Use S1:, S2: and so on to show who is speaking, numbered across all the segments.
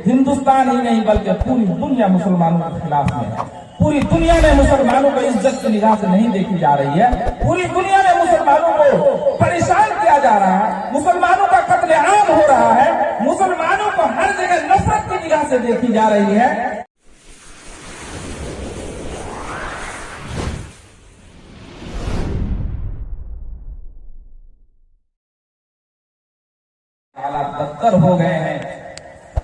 S1: हिंदुस्तान ही नहीं बल्कि पूरी दुनिया मुसलमानों के खिलाफ में है। पूरी दुनिया में मुसलमानों को इज्जत की निगाह से नहीं देखी जा रही है। पूरी दुनिया में मुसलमानों को परेशान किया जा रहा है। मुसलमानों का कत्लेआम हो रहा है। मुसलमानों को हर जगह नफरत की निगाह से देखी जा रही है। हालात बदतर हो गए हैं।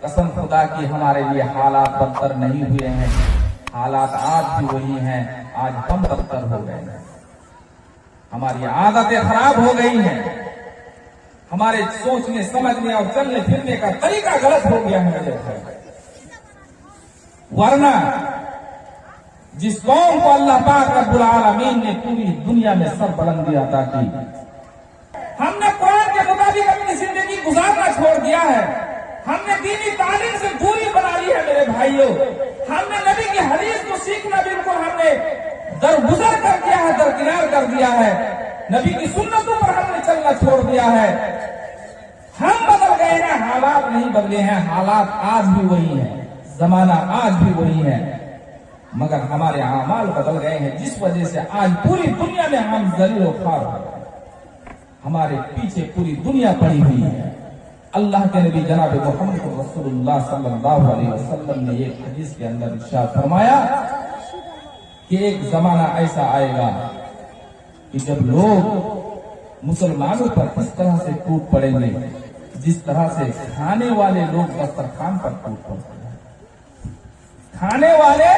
S1: कसम खुदा की हमारे लिए हालात बदतर नहीं हुए हैं। हालात आज भी वही हैं। आज हम बदतर हो गए हैं। हमारी आदतें खराब हो गई हैं। हमारे सोचने समझने और चलने फिरने का तरीका गलत हो गया है मेरे भाई। वरना जिस कौम को अल्लाह पाक रब्बुल आलमीन ने पूरी दुनिया में सरबुलंदी अता की, हमने कुरान के मुताबिक अपनी जिंदगी गुजारना छोड़ दिया है। हमने दीनी तालीम से दूरी बना ली है मेरे भाइयों। हमने नबी की हदीस को सीखना बिल्कुल हमने दरगुजर कर दिया है, दरकिनार कर दिया है। नबी की सुन्नतों पर हमने चलना छोड़ दिया है। हम बदल गए हैं, हालात नहीं बदले हैं। हालात आज भी वही है, जमाना आज भी वही है, मगर हमारे आमाल बदल गए हैं, जिस वजह से आज पूरी दुनिया में हम जलील व ख्वार हो गए। हमारे पीछे पूरी दुनिया पड़ी हुई है। अल्लाह के नबी जनाब मोहम्मद रसूलुल्लाह सल्लल्लाहु अलैहि वसल्लम ने एक हदीस के अंदर इरशाद फरमाया कि एक जमाना ऐसा आएगा कि जब लोग मुसलमानों पर इस तरह से टूट पड़ेंगे जिस तरह से खाने वाले लोग दस्तरखान पर टूट पड़ते हैं। खाने वाले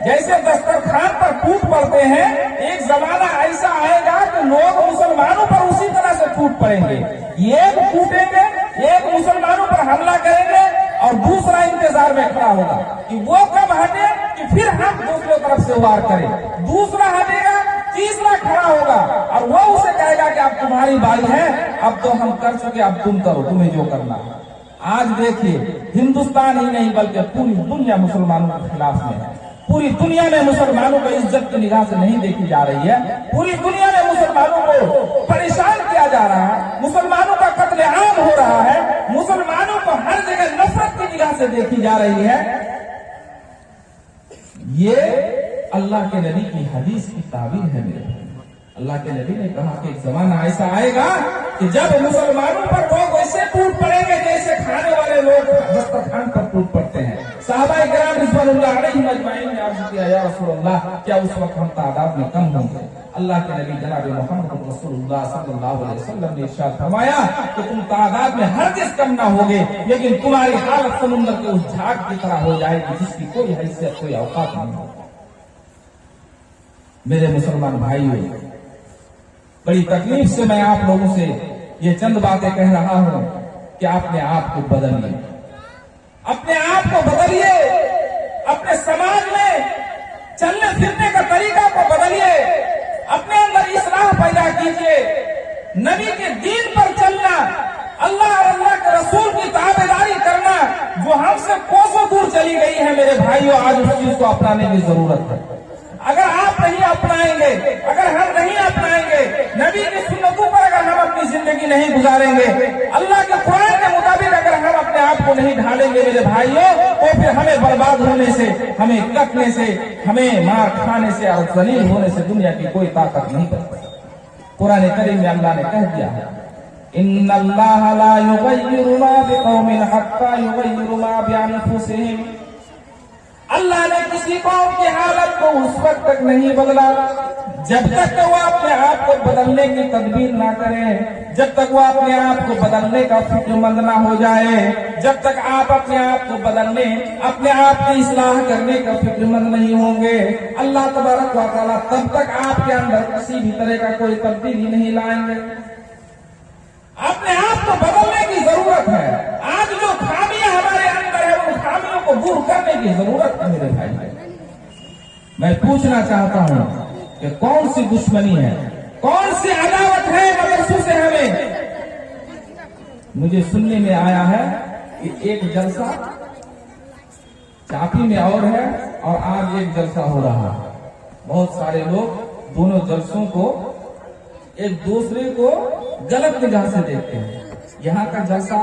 S1: जैसे दस्तरखान पर टूट पड़ते हैं, एक जमाना ऐसा आएगा कि लोग मुसलमानों पर उसी तरह से टूट पड़ेंगे। एक टूटेंगे, एक मुसलमानों पर हमला करेंगे और दूसरा इंतजार में खड़ा होगा कि वो कब हटे कि फिर हम दूसरी तरफ से वार करें। दूसरा हटेगा, तीसरा खड़ा होगा और वो उसे कहेगा कि अब तुम्हारी बारी है, अब तो हम कर चुके, अब तुम करो, तुम्हें जो करना है। आज देखिए, हिंदुस्तान ही नहीं बल्कि पूरी दुनिया मुसलमानों के खिलाफ में है। पूरी दुनिया में मुसलमानों को इज्जत की निगाह से नहीं देखी जा रही है। पूरी दुनिया में मुसलमानों को परेशान किया जा रहा है। मुसलमानों का कत्लेआम हो रहा है। मुसलमानों को हर जगह नफरत की निगाह से देखी जा रही है। ये अल्लाह के नबी की हदीस की ताबीर है मेरे। अल्लाह के नबी ने कहा कि एक जमाना ऐसा आएगा कि जब मुसलमानों पर लोग वैसे टूट पड़ेंगे जैसे खाने वाले लोग दस्तरखान पर टूट पड़ते हैं। सहाबाए किराम रिज़वानुल्लाह अलैहिम अजमाइन ने अर्ज़ किया, या रसूलल्लाह, क्या उस वक्त हम तादाद में कम होंगे? अल्लाह के नबी जनाब मोहम्मद रसूलुल्लाह सल्लल्लाहु अलैहि वसल्लम ने इरशाद फरमाया कि तुम तादाद में हरगिज़ कम ना होगे, लेकिन तुम्हारी हालत समुद्र के उस झाग की तरह हो जाएगी जिसकी कोई हैसियत, कोई औकात नहीं होगी। मेरे मुसलमान भाइयों, बड़ी तकलीफ से मैं आप लोगों से ये चंद बातें कह रहा हूं कि अपने आप को बदलिए। अपने आप को बदलिए। अपने समाज में चलने फिरने का तरीका को बदलिए। अपने अंदर इस्लाह पैदा कीजिए। नबी के दीन पर चलना, अल्लाह और अल्लाह के रसूल की ताबेदारी करना जो हमसे कोसों दूर चली गई है मेरे भाइयों, आज उस चीज को अपनाने की जरूरत है। अगर आप नहीं अपनाएंगे, अगर हम नहीं अपनाएंगे, नबी की सुन्नतों पर अगर हम अपनी जिंदगी नहीं गुजारेंगे, अल्लाह के कुरान के मुताबिक अगर हम अपने आप को नहीं ढालेंगे मेरे भाइयों, तो फिर हमें बर्बाद होने से, हमें कटने से, हमें मार खाने से और जलील होने से दुनिया की कोई ताकत नहीं कर सकती। कुरान करीम में अल्लाह ने कह दिया है, इन्नल्लाह ला युगय्यिरु मा बिकौमिन हत्ता युगय्यिरु मा बिअनफुसिहिम। अल्लाह ने किसी कौम की हालत को उस वक्त तक नहीं बदला जब तक वो अपने आप को बदलने की तदबीर ना करे, जब तक वो अपने आप को बदलने का फिक्रमंद ना हो जाए, जब तक आप अपने आप को बदलने, अपने आप की इस्लाह करने का फिक्रमंद नहीं होंगे, अल्लाह तबारक व तआला तब तक आपके अंदर किसी भी तरह का कोई तब्दीली नहीं लाएंगे। अपने आप को बदलने की जरूरत है। आज जो खामियां हमारे अंदर है, उन खामियों को दूर करने की जरूरत है मेरे भाई। मैं पूछना चाहता हूं कि कौन सी दुश्मनी है, कौन सी अदावत है मदरसों से हमें? मुझे सुनने में आया है कि एक जलसा चापी में और है और आज एक जलसा हो रहा है। बहुत सारे लोग दोनों जलसों को एक दूसरे को गलत निगाह से देखते हैं। यहाँ का जलसा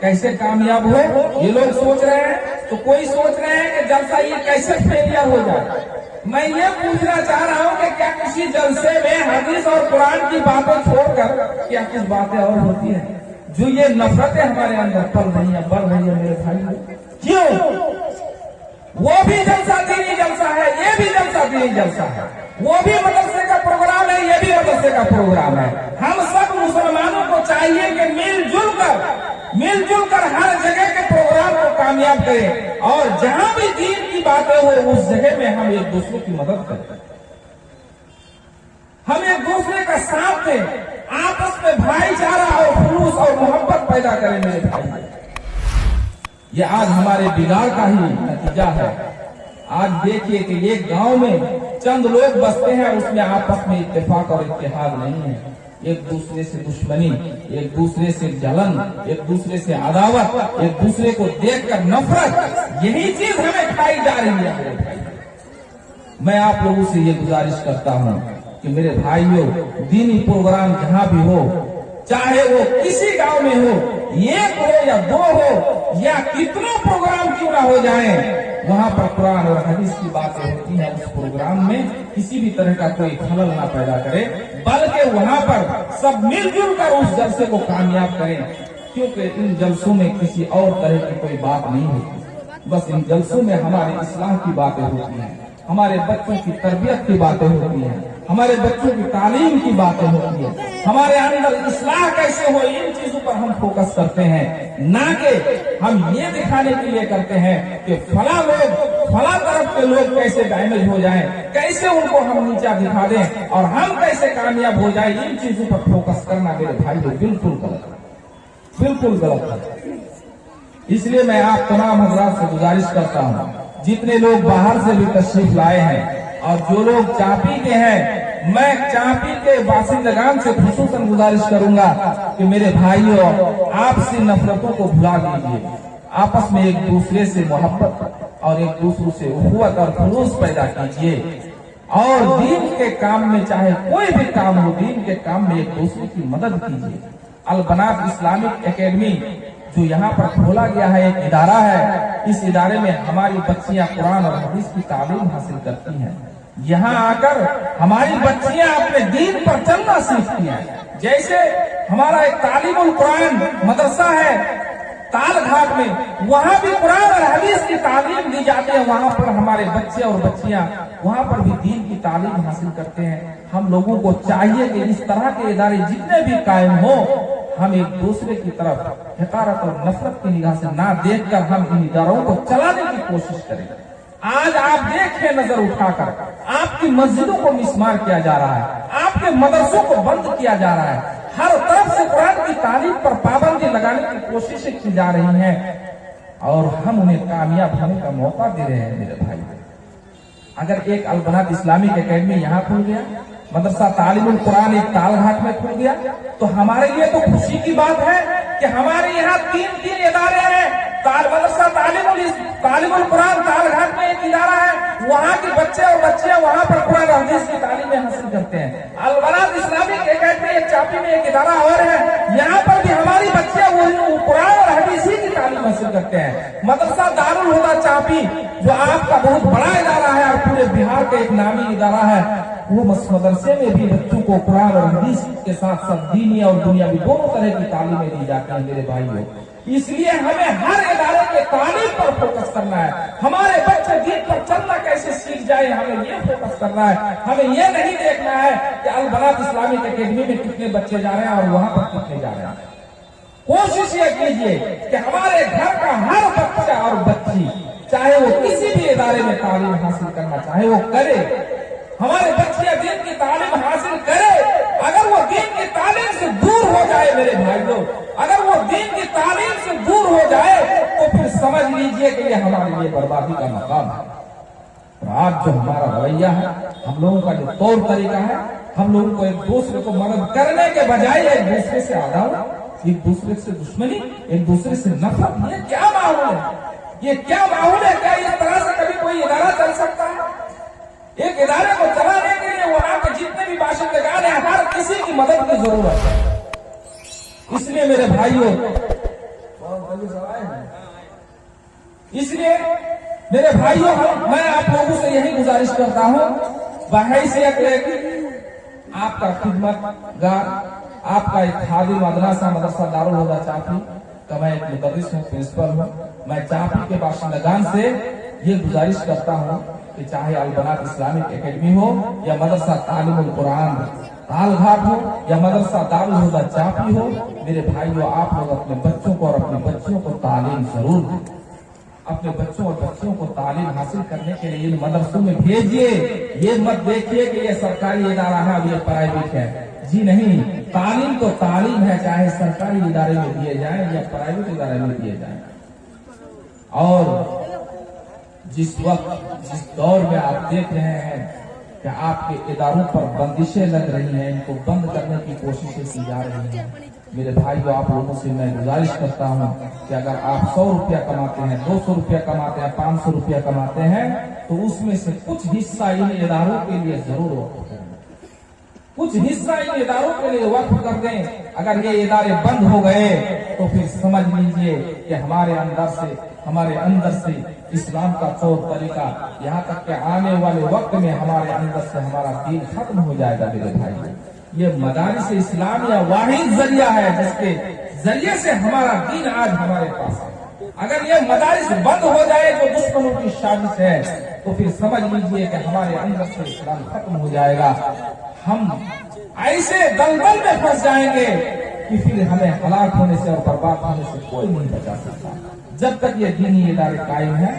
S1: कैसे कामयाब हुए ये लोग सोच रहे हैं। तो कोई सोच रहे हैं कि जलसा ये कैसे फेलियर हो जाए। मैं ये पूछना चाह रहा हूँ कि क्या किसी जलसे में हदीस और कुरान की बातें छोड़कर क्या कुछ बातें और होती हैं जो ये नफरतें हमारे अंदर पल रही है, बढ़ रही है मेरे भाई? क्यों? वो भी जलसा दीनी जलसा है, ये भी जलसा दीनी जलसा है। वो भी मदरसे का प्रोग्राम है, ये भी मदरसे का प्रोग्राम है। हम सब मुसलमानों को चाहिए कि मिलजुल कर हर जगह के प्रोग्राम को कामयाब करें और जहां भी दीन की बातें हो उस जगह में हम एक दूसरे की मदद करें, हम एक दूसरे का साथ दें, आपस में भाईचारा और खुलूस और मोहब्बत पैदा करें मेरे भाई। ये आज हमारे बिगाड़ का ही नतीजा है। आज देखिए कि ये गांव में चंद लोग बसते हैं, उसमें आपस में इत्तेफाक और इत्तेहाद नहीं है। एक दूसरे से दुश्मनी, एक दूसरे से जलन, एक दूसरे से अदावत, एक दूसरे को देखकर नफरत, यही चीज हमें खाई जा रही है। मैं आप लोगों से ये गुजारिश करता हूँ कि मेरे भाइयों, दीनी प्रोग्राम जहाँ भी हो, चाहे वो किसी गांव में हो, एक हो या दो हो या कितना प्रोग्राम क्यों ना हो जाए, वहाँ पर कुरान और हदीस की बातें होती हैं। उस प्रोग्राम में किसी भी तरह का कोई खलल ना पैदा करे, बल्कि वहाँ पर सब मिलजुल कर उस जलसे को कामयाब करें। क्योंकि इन जलसों में किसी और तरह की कोई बात नहीं होती, बस इन जलसों में हमारे इस्लाम की बातें होती हैं, हमारे बच्चों की तरबियत की बातें होती हैं, हमारे बच्चों की तालीम की बातें होती है, हमारे अंदर इस्लाह कैसे हो, इन चीजों पर हम फोकस करते हैं। ना कि हम ये दिखाने के लिए करते हैं कि फला तरफ के लोग कैसे डैमेज हो जाएं, कैसे उनको हम नीचा दिखा दें और हम कैसे कामयाब हो जाए। इन चीजों पर फोकस करना मेरे भाई बिल्कुल गलत है, बिल्कुल गलत है। इसलिए मैं आप तमाम हजरात से गुजारिश करता हूँ, जितने लोग बाहर से भी तशरीफ लाए हैं और जो लोग चापी के हैं, मैं चापी के बासिंदगान से खुसूसन गुजारिश करूंगा कि मेरे भाइयों, आपसी नफरतों को भुला दीजिए, आपस में एक दूसरे से मोहब्बत और एक दूसरे से उखुवत और खुलूस पैदा कीजिए और दीन के काम में, चाहे कोई भी काम हो, दीन के काम में एक दूसरे की मदद कीजिए। अल बनात इस्लामिक एकेडमी जो यहाँ पर खोला गया है, एक इदारा है। इस इदारे में हमारी बच्चियां कुरान और हदीस की तालीम हासिल करती हैं। यहाँ आकर हमारी बच्चियां अपने दीन पर चलना सीखती हैं। जैसे हमारा एक तालीमुल कुरान मदरसा है तालघाट में, वहाँ भी कुरान और हदीस की तालीम दी जाती है। वहाँ पर हमारे बच्चे और बच्चियां वहाँ पर भी दीन की तालीम हासिल करते हैं। हम लोगों को चाहिए कि इस तरह के इदारे जितने भी कायम हो, हम एक दूसरे की तरफ हकारत और नफरत की निगाह से ना देखकर हम इन इदारों को चलाने की कोशिश करें। आज आप देखें, नजर उठाकर आपकी मस्जिदों को मिसमार किया जा रहा है, आपके मदरसों को बंद किया जा रहा है, हर तरफ से कुरान की तालीम पर पाबंदी लगाने की कोशिशें की जा रही हैं और हम उन्हें कामयाब होने का मौका दे रहे हैं। मेरे भाई, अगर एक अल बनात इस्लामिक एकेडमी यहाँ खुल गया, मदरसा तालीमुल कुरान एक तालघाट में खुल गया, तो हमारे लिए तो खुशी की बात है कि हमारे यहाँ तीन इदारे हैं। मदरसा तालीमुल कुरान तालघाट में एक इदारा है, वहाँ के बच्चे और बच्चियां वहाँ पर कुरान और हदीस की तालीमें हासिल करते हैं। अल बनात इस्लामिक एकेडमी एक चापी में एक इदारा और है, यहाँ पर भी हमारी बच्चियां वो कुरान और हदीस की तालीम हासिल करते हैं। मदरसा दारुल हुदा चापी जो आपका बहुत बड़ा इदारा है और पूरे बिहार का एक नामी इदारा है, वो मदरसे में भी बच्चों को कुरान और हदीस के साथ साथ दीनी और दुनियावी दोनों तरह की तालीमें दी जाती हैं। मेरे भाइयों, इसलिए हमें हर इदारे के तालीम पर फोकस करना है। हमारे बच्चे दीन पर चलना कैसे सीख जाए, हमें ये फोकस करना है। हमें ये नहीं देखना है कि अल बनात इस्लामिक एकेडमी में कितने बच्चे जा रहे हैं और वहाँ पर कितने जा रहे हैं। कोशिश ये कीजिए कि हमारे घर का हर बच्चा और बच्ची, चाहे वो किसी भी इदारे में तालीम हासिल करना चाहे वो करे, हमारे बच्चियां दीन की तालीम हासिल करे। अगर वो दीन की तालीम से दूर हो जाए मेरे भाइयों, अगर वो दीन की तालीम से दूर हो जाए तो फिर समझ लीजिए कि ये हमारे लिए बर्बादी का मकाम है। और आज जो हमारा रवैया है, हम लोगों का जो तौर तरीका है, हम लोगों को एक दूसरे को मदद करने के बजाय एक दूसरे से अदावत, एक दूसरे से दुश्मनी, एक दूसरे से नफरत, ये क्या माहौल है? ये क्या माहौल है? क्या इस तरह से कभी कोई इदारा चल सकता है? एक इदारे को चलाने के लिए वहां के जितने भी बाशिंदगान हैं, हर किसी की मदद की जरूरत है। इसलिए मेरे भाइयों, लोग सब आए हैं। इसलिए मेरे भाइयों, मैं आप लोगों से यही गुजारिश करता हूं, बहैसियत आपका खिदमतगार, आपका एक खादिम मदरसा दारुल हुदा चापी का मैं एक मुदर्रिस हूँ, प्रिंसिपल हूँ। मैं चापी के बाशिंदगान से ये गुजारिश करता हूँ कि चाहे अलबनात इस्लामिक एकेडमी हो या मदरसा तालीमुल कुरान तालघाट हो या मदरसा दारुल हुदा चापी हो, मेरे भाइयों आप लोग अपने बच्चों को और अपनी बच्चियों को तालीम जरूर दें। अपने बच्चों और बच्चियों को तालीम हासिल करने के लिए इन मदरसों में भेजिए। ये मत देखिए कि ये सरकारी इदारा है और ये प्राइवेट है। जी नहीं, तालीम तो तालीम है, चाहे सरकारी इदारे में दिए जाए या प्राइवेट इदारे में दिए जाए। और जिस वक्त जिस दौर में आप देख रहे हैं कि आपके इदारों पर बंदिशें लग रही हैं, इनको बंद करने की कोशिशें की जा रही हैं, मेरे भाइयों आप लोगों से मैं गुजारिश करता हूं कि अगर आप 100 रुपया कमाते हैं, 200 रुपया कमाते हैं, 500 रुपया कमाते हैं, तो उसमें से कुछ हिस्सा इन इदारों के लिए जरूर वक्फ करें। कुछ हिस्सा इन इदारों के लिए वक्फ कर दें। अगर ये इदारे बंद हो गए तो फिर समझ लीजिए कि हमारे अंदर से इस्लाम का तौर तरीका, यहाँ तक कि आने वाले वक्त में हमारे अंदर से हमारा दीन खत्म हो जाएगा। मेरे भाई, ये मदारिस इस्लामिया वाहिद जरिया है जिसके जरिए से हमारा दीन आज हमारे पास है। अगर ये मदारिस बंद हो जाए जो दुश्मनों की साजिश है, तो फिर समझ लीजिए कि हमारे अंदर से इस्लाम खत्म हो जाएगा। हम ऐसे दलदल में फंस जाएंगे कि फिर हमें हलाक होने से और बर्बाद होने से कोई नहीं बचा सकता। जब तक ये दीनी इदारे कायम है,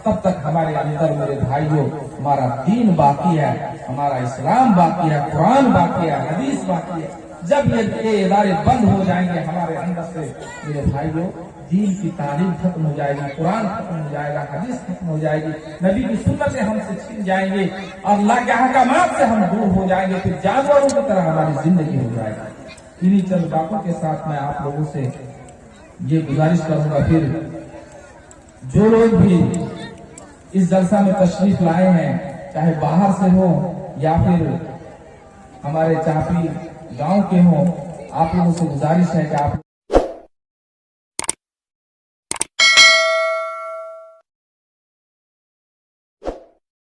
S1: तब तक हमारे अंदर मेरे भाइयों हमारा दीन बाकी है, हमारा इस्लाम बाकी है, कुरान बाकी है, हदीस बाकी है। जब ये इदारे बंद हो जाएंगे हमारे अंदर से, मेरे भाइयों दीन की तालीम खत्म हो जाएगी, कुरान खत्म हो जाएगा, हदीस खत्म हो जाएगी, नबी की सुन्नतें हमसे छिन जाएंगे, अल्लाह के अहकामात से हम दूर हो जाएंगे, फिर जानवरों की तरह हमारी जिंदगी हो जाएगी। इन्हीं चंद बातों के साथ मैं आप लोगों से ये गुजारिश करूंगा, फिर जो लोग भी इस जलसा में तशरीफ लाए हैं, चाहे बाहर से हो या फिर हमारे चापी गांव के हो, आप लोगों से गुजारिश है कि आप